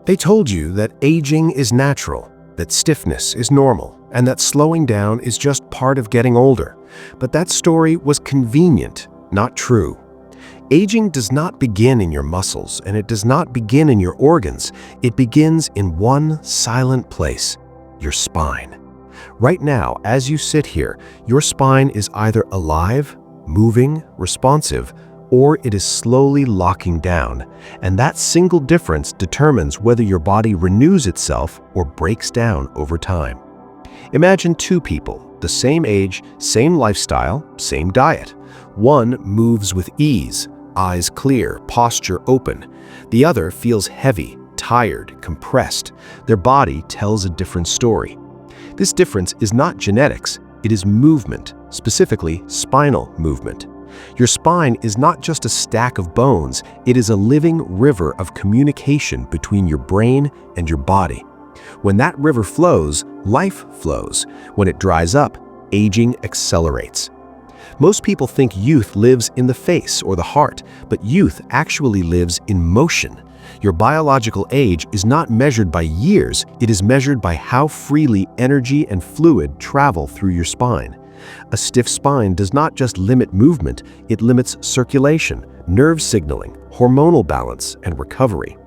They told you that aging is natural, that stiffness is normal, and that slowing down is just part of getting older. But that story was convenient, not true. Aging does not begin in your muscles, and it does not begin in your organs. It begins in one silent place, your spine. Right now, as you sit here, your spine is either alive, moving, responsive, or it is slowly locking down, and that single difference determines whether your body renews itself or breaks down over time. Imagine two people, the same age, same lifestyle, same diet. One moves with ease, eyes clear, posture open. The other feels heavy, tired, compressed. Their body tells a different story. This difference is not genetics, it is movement, specifically spinal movement. Your spine is not just a stack of bones, it is a living river of communication between your brain and your body. When that river flows, life flows. When it dries up, aging accelerates. Most people think youth lives in the face or the heart, but youth actually lives in motion. Your biological age is not measured by years, it is measured by how freely energy and fluid travel through your spine. A stiff spine does not just limit movement, it limits circulation, nerve signaling, hormonal balance, and recovery.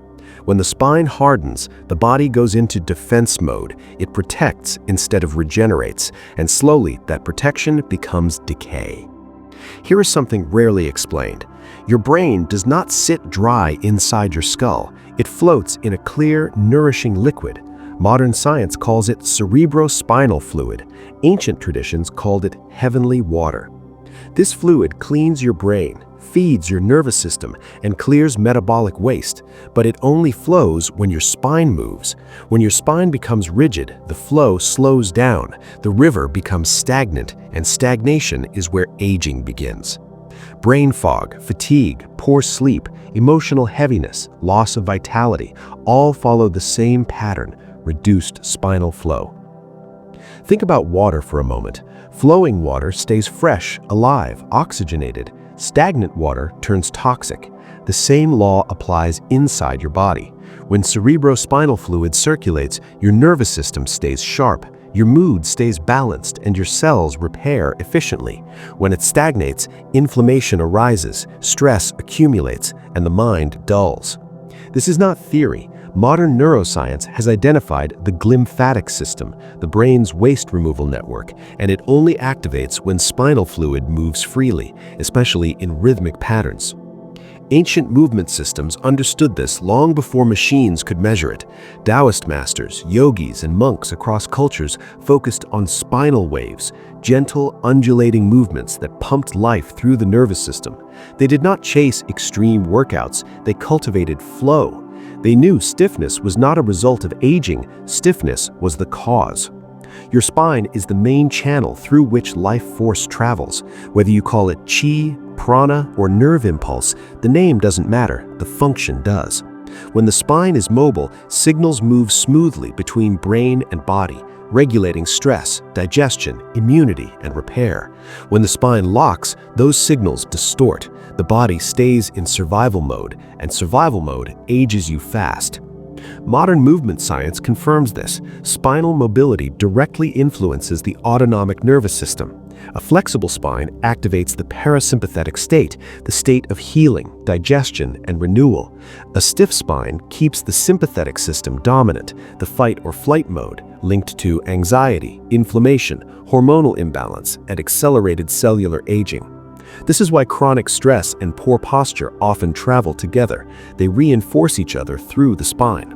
When the spine hardens, the body goes into defense mode. It protects instead of regenerates, and slowly that protection becomes decay. Here is something rarely explained. Your brain does not sit dry inside your skull. It floats in a clear, nourishing liquid. Modern science calls it cerebrospinal fluid. Ancient traditions called it heavenly water. This fluid cleans your brain, feeds your nervous system, and clears metabolic waste, but it only flows when your spine moves. When your spine becomes rigid, the flow slows down, the river becomes stagnant, and stagnation is where aging begins. Brain fog, fatigue, poor sleep, emotional heaviness, loss of vitality, all follow the same pattern: reduced spinal flow. Think about water for a moment. Flowing water stays fresh, alive, oxygenated. Stagnant water turns toxic. The same law applies inside your body. When cerebrospinal fluid circulates, your nervous system stays sharp, your mood stays balanced, and your cells repair efficiently. When it stagnates, inflammation arises, stress accumulates, and the mind dulls. This is not theory. Modern neuroscience has identified the glymphatic system, the brain's waste removal network, and it only activates when spinal fluid moves freely, especially in rhythmic patterns. Ancient movement systems understood this long before machines could measure it. Taoist masters, yogis, and monks across cultures focused on spinal waves, gentle, undulating movements that pumped life through the nervous system. They did not chase extreme workouts, they cultivated flow. They knew stiffness was not a result of aging, stiffness was the cause. Your spine is the main channel through which life force travels. Whether you call it chi, prana, or nerve impulse, the name doesn't matter, the function does. When the spine is mobile, signals move smoothly between brain and body, regulating stress, digestion, immunity, and repair. When the spine locks, those signals distort. The body stays in survival mode, and survival mode ages you fast. Modern movement science confirms this. Spinal mobility directly influences the autonomic nervous system. A flexible spine activates the parasympathetic state, the state of healing, digestion, and renewal. A stiff spine keeps the sympathetic system dominant, the fight or flight mode, linked to anxiety, inflammation, hormonal imbalance, and accelerated cellular aging. This is why chronic stress and poor posture often travel together. They reinforce each other through the spine.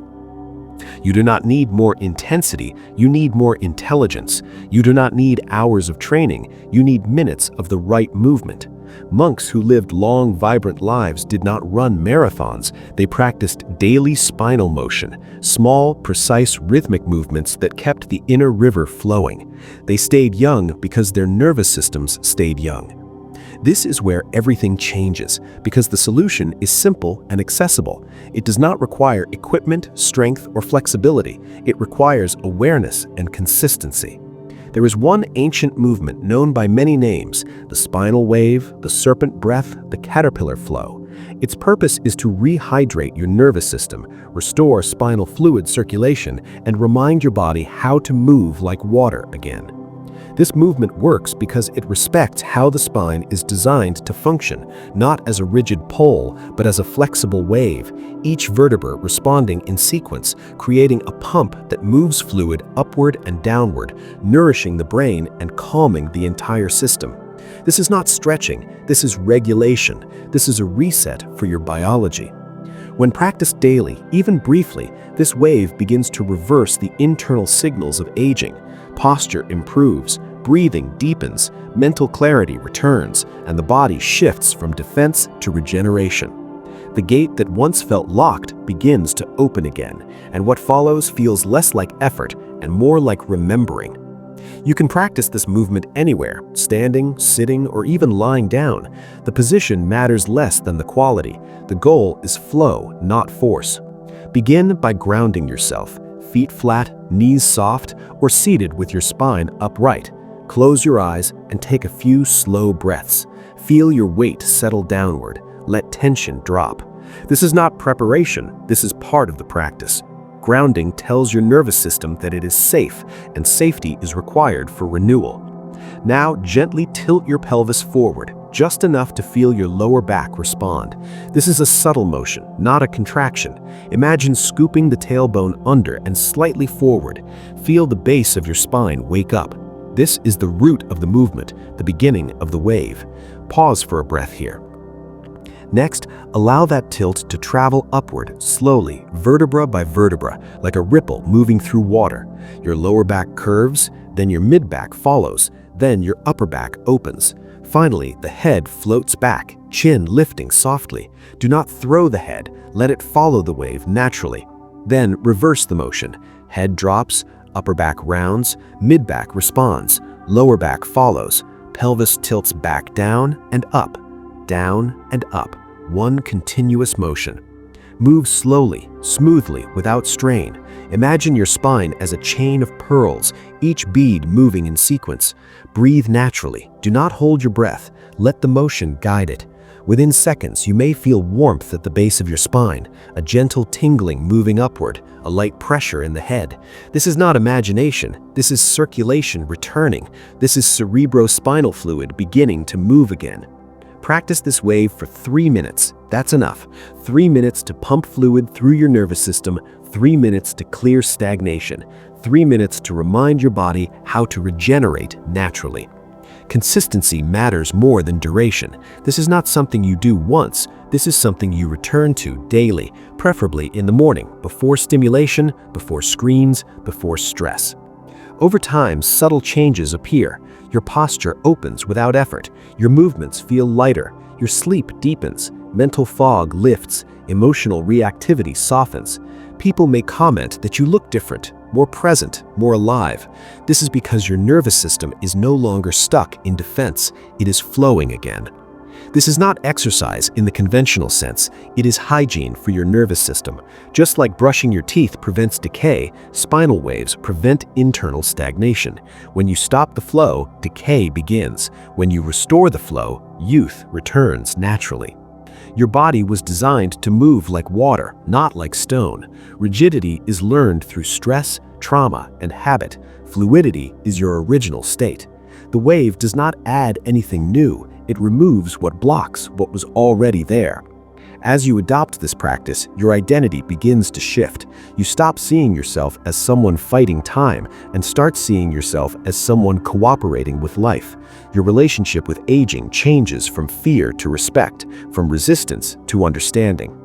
You do not need more intensity, you need more intelligence. You do not need hours of training, you need minutes of the right movement. Monks who lived long, vibrant lives did not run marathons. They practiced daily spinal motion, small, precise rhythmic movements that kept the inner river flowing. They stayed young because their nervous systems stayed young. This is where everything changes, because the solution is simple and accessible. It does not require equipment, strength, or flexibility. It requires awareness and consistency. There is one ancient movement known by many names: the spinal wave, the serpent breath, the caterpillar flow. Its purpose is to rehydrate your nervous system, restore spinal fluid circulation, and remind your body how to move like water again. This movement works because it respects how the spine is designed to function, not as a rigid pole, but as a flexible wave, each vertebra responding in sequence, creating a pump that moves fluid upward and downward, nourishing the brain and calming the entire system. This is not stretching, this is regulation. This is a reset for your biology. When practiced daily, even briefly, this wave begins to reverse the internal signals of aging. Posture improves, breathing deepens, mental clarity returns, and the body shifts from defense to regeneration. The gate that once felt locked begins to open again, and what follows feels less like effort and more like remembering. You can practice this movement anywhere, standing, sitting, or even lying down. The position matters less than the quality. The goal is flow, not force. Begin by grounding yourself, feet flat, knees soft, or seated with your spine upright. Close your eyes and take a few slow breaths. Feel your weight settle downward. Let tension drop. This is not preparation, this is part of the practice. Grounding tells your nervous system that it is safe, and safety is required for renewal. Now gently tilt your pelvis forward, just enough to feel your lower back respond. This is a subtle motion, not a contraction. Imagine scooping the tailbone under and slightly forward. Feel the base of your spine wake up. This is the root of the movement, the beginning of the wave. Pause for a breath here. Next, allow that tilt to travel upward, slowly, vertebra by vertebra, like a ripple moving through water. Your lower back curves, then your mid-back follows, then your upper back opens. Finally, the head floats back, chin lifting softly. Do not throw the head, let it follow the wave naturally. Then reverse the motion. Head drops, upper back rounds, mid-back responds, lower back follows. Pelvis tilts back down and up, one continuous motion. Move slowly, smoothly, without strain. Imagine your spine as a chain of pearls, each bead moving in sequence. Breathe naturally. Do not hold your breath. Let the motion guide it. Within seconds, you may feel warmth at the base of your spine, a gentle tingling moving upward, a light pressure in the head. This is not imagination. This is circulation returning. This is cerebrospinal fluid beginning to move again. Practice this wave for 3 minutes. That's enough. 3 minutes to pump fluid through your nervous system, 3 minutes to clear stagnation, 3 minutes to remind your body how to regenerate naturally. Consistency matters more than duration. This is not something you do once. This is something you return to daily, preferably in the morning, before stimulation, before screens, before stress. Over time, subtle changes appear. Your posture opens without effort. Your movements feel lighter. Your sleep deepens. Mental fog lifts. Emotional reactivity softens. People may comment that you look different, more present, more alive. This is because your nervous system is no longer stuck in defense. It is flowing again. This is not exercise in the conventional sense. It is hygiene for your nervous system. Just like brushing your teeth prevents decay, spinal waves prevent internal stagnation. When you stop the flow, decay begins. When you restore the flow, youth returns naturally. Your body was designed to move like water, not like stone. Rigidity is learned through stress, trauma, and habit. Fluidity is your original state. The wave does not add anything new. It removes what blocks what was already there. As you adopt this practice, your identity begins to shift. You stop seeing yourself as someone fighting time and start seeing yourself as someone cooperating with life. Your relationship with aging changes from fear to respect, from resistance to understanding.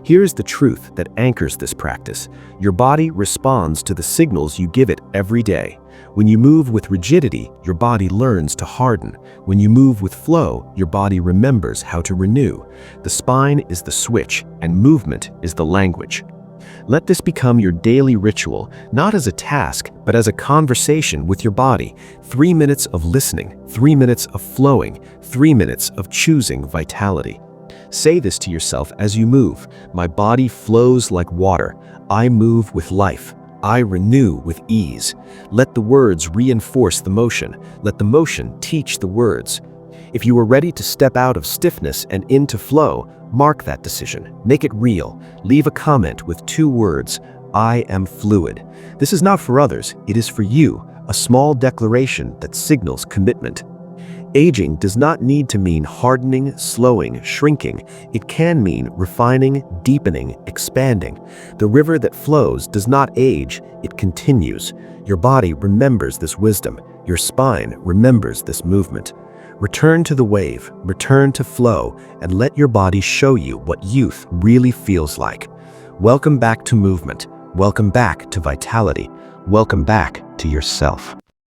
Here's the truth that anchors this practice. Your body responds to the signals you give it every day. When you move with rigidity, your body learns to harden. When you move with flow, your body remembers how to renew. The spine is the switch, and movement is the language. Let this become your daily ritual, not as a task, but as a conversation with your body. 3 minutes of listening, 3 minutes of flowing, 3 minutes of choosing vitality. Say this to yourself as you move. My body flows like water. I move with life. I renew with ease. Let the words reinforce the motion. Let the motion teach the words. If you are ready to step out of stiffness and into flow, mark that decision. Make it real. Leave a comment with 2 words, "I am fluid." This is not for others, it is for you, a small declaration that signals commitment. Aging does not need to mean hardening, slowing, shrinking. It can mean refining, deepening, expanding. The river that flows does not age, it continues. Your body remembers this wisdom. Your spine remembers this movement. Return to the wave, return to flow, and let your body show you what youth really feels like. Welcome back to movement. Welcome back to vitality. Welcome back to yourself.